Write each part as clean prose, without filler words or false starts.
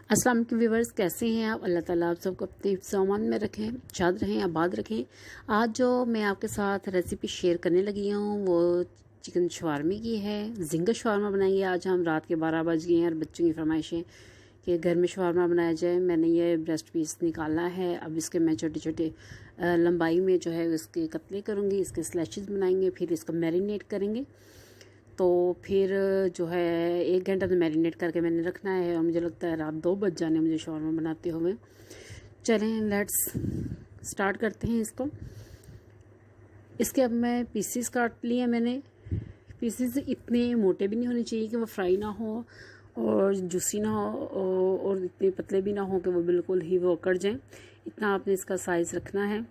अस्सलाम वालेकुम व्यूवर्स, कैसे हैं आप। अल्लाह ताला आप सबको अपने सामान में रखें, शाद रहें, आबाद रखें। आज जो मैं आपके साथ रेसिपी शेयर करने लगी हूँ वो चिकन शवारमे की है। जिंगर शवारमा बनाएंगे आज हम। रात के 12 बज गए हैं और बच्चों की फरमाइशें कि घर में शवारमा बनाया जाए। मैंने ये ब्रेस्ट पीस निकाला है। अब इसके मैं छोटे छोटे लंबाई में जो है इसके कतले करूँगी, इसके स्लैशेस बनाएंगे, फिर इसको मैरिनेट करेंगे। तो फिर जो है 1 घंटा तो मैरिनेट करके मैंने रखना है और मुझे लगता है रात 2 बज जाने मुझे शौरमा बनाते हुए। चलें लेट्स स्टार्ट करते हैं इसको। इसके अब मैं पीसीस काट लिए मैंने। पीसीस इतने मोटे भी नहीं होने चाहिए कि वो फ्राई ना हो और जूसी ना हो और इतने पतले भी ना हो कि वो बिल्कुल ही वो कट जाएं। इतना आपने इसका साइज़ रखना है।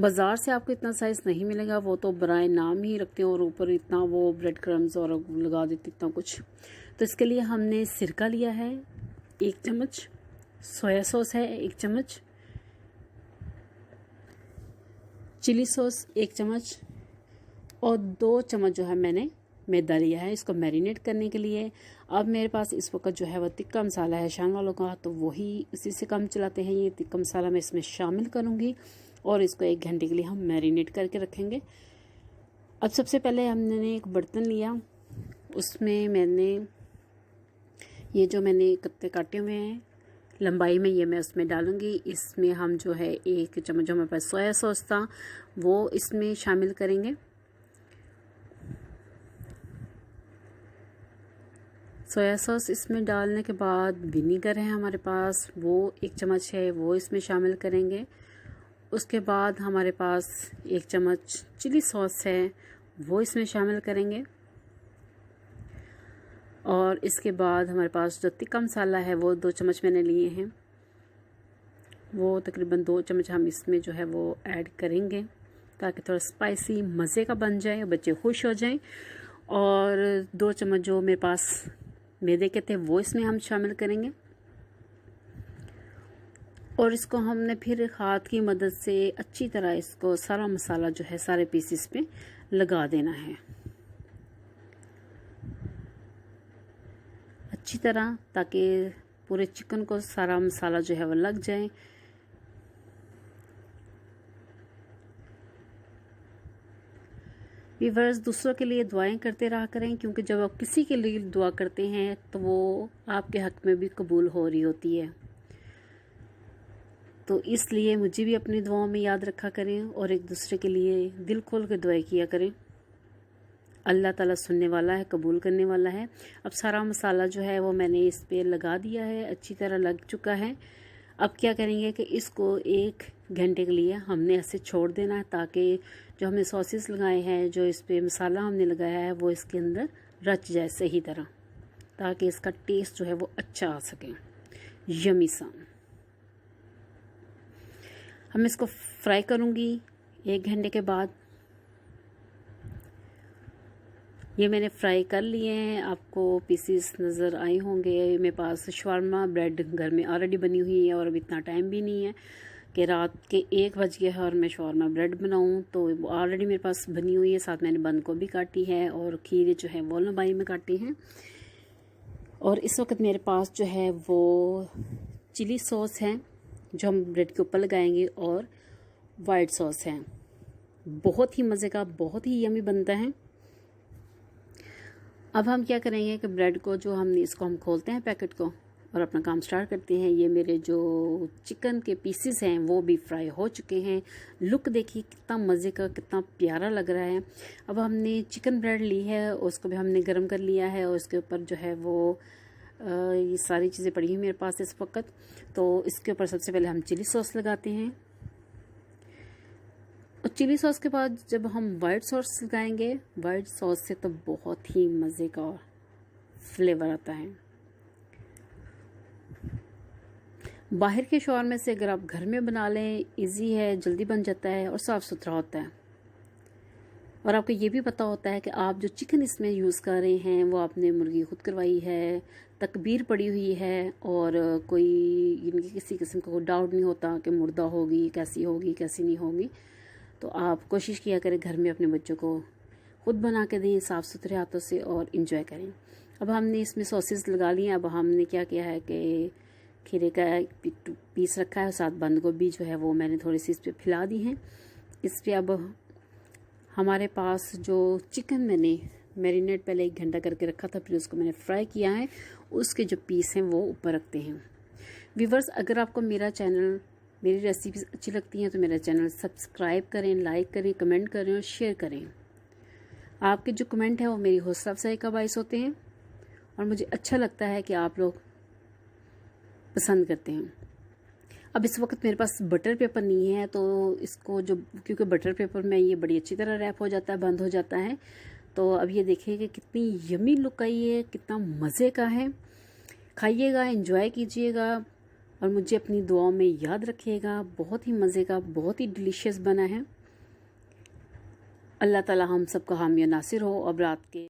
बाज़ार से आपको इतना साइज़ नहीं मिलेगा, वो तो बराए नाम ही रखते हैं और ऊपर इतना वो ब्रेड क्रम्स और लगा देते इतना कुछ। तो इसके लिए हमने सिरका लिया है 1 चम्मच, सोया सॉस है 1 चम्मच, चिली सॉस 1 चम्मच और 2 चम्मच जो है मैंने मैदा लिया है इसको मैरिनेट करने के लिए। अब मेरे पास इस वक्त जो है वो तिक्का मसाला है शान वालों का, तो वही उसी से काम चलाते हैं। ये तिक्का मसाला मैं इसमें शामिल करूँगी और इसको 1 घंटे के लिए हम मैरिनेट करके रखेंगे। अब सबसे पहले हमने एक बर्तन लिया, उसमें मैंने ये जो मैंने कत्ते काटे हुए हैं लंबाई में ये मैं उसमें डालूंगी। इसमें हम जो है 1 चम्मच जो हमारे पास सोया सॉस था वो इसमें शामिल करेंगे। सोया सॉस इसमें डालने के बाद विनीगर है हमारे पास, वो 1 चम्मच है, वो इसमें शामिल करेंगे। उसके बाद हमारे पास 1 चम्मच चिली सॉस है, वो इसमें शामिल करेंगे। और इसके बाद हमारे पास जो तिक्का मसाला है वो 2 चम्मच मैंने लिए हैं, वो तकरीबन 2 चम्मच हम इसमें जो है वो ऐड करेंगे ताकि थोड़ा स्पाइसी मज़े का बन जाए और बच्चे खुश हो जाएं। और 2 चम्मच जो मेरे पास मैदे के थे वो इसमें हम शामिल करेंगे और इसको हमने फिर हाथ की मदद से अच्छी तरह इसको सारा मसाला जो है सारे पीसेस पे लगा देना है अच्छी तरह, ताकि पूरे चिकन को सारा मसाला जो है वो लग जाए। व्यूअर्स, दूसरों के लिए दुआएं करते रहा करें, क्योंकि जब आप किसी के लिए दुआ करते हैं तो वो आपके हक में भी कबूल हो रही होती है। तो इसलिए मुझे भी अपनी दुआओं में याद रखा करें और एक दूसरे के लिए दिल खोल के दुआएं किया करें। अल्लाह ताला सुनने वाला है, कबूल करने वाला है। अब सारा मसाला जो है वो मैंने इस पे लगा दिया है, अच्छी तरह लग चुका है। अब क्या करेंगे कि इसको 1 घंटे के लिए हमने ऐसे छोड़ देना है ताकि जो हमने सॉसेस लगाए हैं, जो इस पे मसाला हमने लगाया है वो इसके अंदर रच जाए सही तरह, ताकि इसका टेस्ट जो है वो अच्छा आ सके, यमी सा। हम इसको फ्राई करूँगी 1 घंटे के बाद। ये मैंने फ्राई कर लिए हैं, आपको पीसीस नज़र आए होंगे। मेरे पास शवारमा ब्रेड घर में ऑलरेडी बनी हुई है और अब इतना टाइम भी नहीं है कि रात के 1 बज गया है और मैं शवारमा ब्रेड बनाऊं, तो वो ऑलरेडी मेरे पास बनी हुई है। साथ मैंने बंद गोभी काटी है और खीरे जो है वो लंबाई में काटे हैं। और इस वक्त मेरे पास जो है वो चिली सॉस है जो हम ब्रेड के ऊपर लगाएंगे और वाइट सॉस है। बहुत ही मज़े का, बहुत ही यमी बनता है। अब हम क्या करेंगे कि ब्रेड को जो हमने इसको हम खोलते हैं पैकेट को और अपना काम स्टार्ट करते हैं। ये मेरे जो चिकन के पीसेस हैं वो भी फ्राई हो चुके हैं। लुक देखिए कितना मज़े का, कितना प्यारा लग रहा है। अब हमने चिकन ब्रेड ली है, उसको भी हमने गर्म कर लिया है और उसके ऊपर जो है वो ये सारी चीज़ें पड़ी हैं मेरे पास इस वक्त। तो इसके ऊपर सबसे पहले हम चिली सॉस लगाते हैं और चिली सॉस के बाद जब हम वाइट सॉस लगाएंगे, वाइट सॉस से तो बहुत ही मज़े का फ्लेवर आता है। बाहर के शौरमा से अगर आप घर में बना लें, इजी है, जल्दी बन जाता है और साफ़ सुथरा होता है। और आपको ये भी पता होता है कि आप जो चिकन इसमें यूज़ कर रहे हैं वो आपने मुर्गी खुद करवाई है, तकबीर पड़ी हुई है और कोई इनकी किसी किस्म का कोई डाउट नहीं होता कि मुर्दा होगी, कैसी नहीं होगी। तो आप कोशिश किया करें घर में अपने बच्चों को खुद बना के दें साफ़ सुथरे हाथों से और इन्जॉय करें। अब हमने इसमें सॉसेस लगा लिए। अब हमने क्या किया है कि खीरे का पीस रखा है, साथ बंद गोभी जो है वो मैंने थोड़ी सी इस पर फैला दी हैं। इस पर अब हमारे पास जो चिकन मैंने मैरिनेट पहले 1 घंटा करके रखा था, फिर उसको मैंने फ्राई किया है, उसके जो पीस हैं वो ऊपर रखते हैं। व्यूवर्स, अगर आपको मेरा चैनल, मेरी रेसिपीज़ अच्छी लगती हैं तो मेरा चैनल सब्सक्राइब करें, लाइक करें, कमेंट करें और शेयर करें। आपके जो कमेंट है वो मेरी हौसला अफजाई का बाइस होते हैं और मुझे अच्छा लगता है कि आप लोग पसंद करते हैं। अब इस वक्त मेरे पास बटर पेपर नहीं है, तो इसको जो, क्योंकि बटर पेपर में ये बड़ी अच्छी तरह रैप हो जाता है, बंद हो जाता है। तो अब ये देखिए कि कितनी यमी लुक आई है, कितना मज़े का है। खाइएगा, एंजॉय कीजिएगा और मुझे अपनी दुआओं में याद रखिएगा। बहुत ही मज़े का, बहुत ही डिलीशियस बना है। अल्लाह ताला हम सबका हामी नासिर हो। अब रात के